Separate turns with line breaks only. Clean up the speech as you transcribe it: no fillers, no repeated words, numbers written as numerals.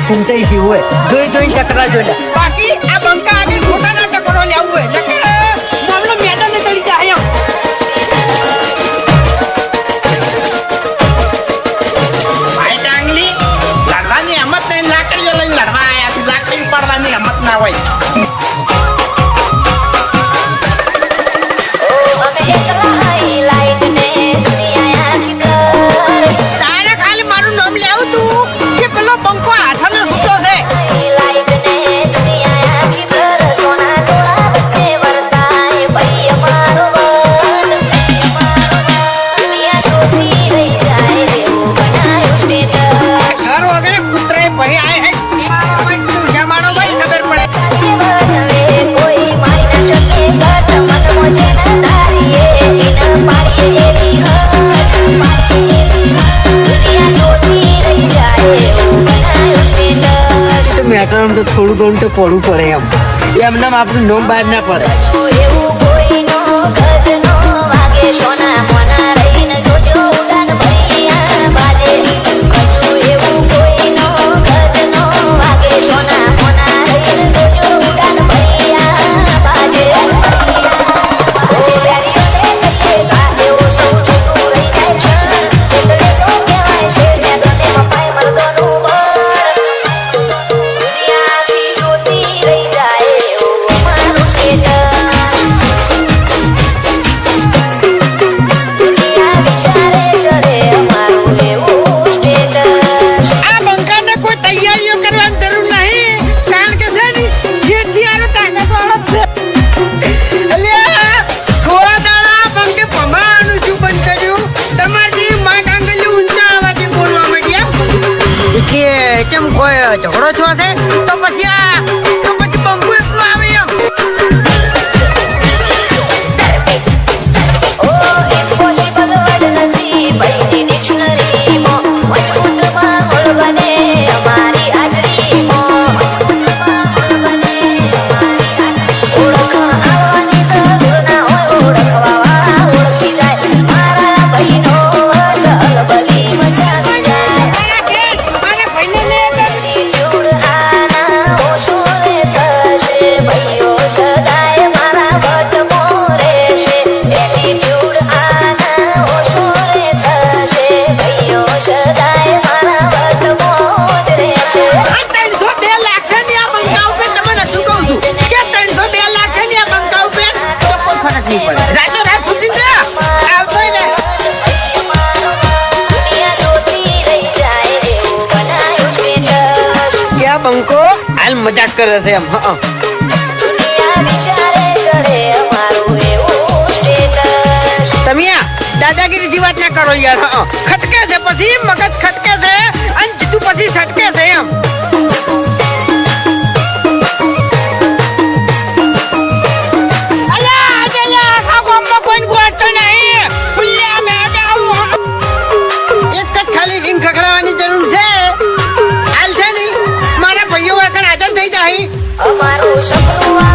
ઘૂમતે જીવ હોય જોઈ જોઈને ટકરા જોઈ
બાકી આ બંકા આગળ ખોટા ના ટકરો લેવું હોય નકર મામલો મેદાન ને ચડી જાય એમ ભાઈ ડાંગલી લડવાની હિંમત નહીં લાકડીઓ લઈને લડવા આયા લાકડી પડવાની હિંમત ના હોય
મેટરમ તો થોડું ઘણું તો પડવું પડે એમને આપણું નોમ બહાર ના પડે કેમ કોઈ ઝઘડો છો છે તો પછી બંકુ એકલો આવે એમ બંકો હાલ મજાક કરે છે એમ તમે દાદાગીરી થી વાત ના કરો યાર ખટકે છે પછી મગજ ખટકે છે અને જીતું પછી છટકે છે એમ એક જ ખાલી રીંગ ખખડાવવાની જરૂર છે હાલ છે ને મારા ભાઈઓ આગળ હાજર થઈ જાય
અમારું સપનું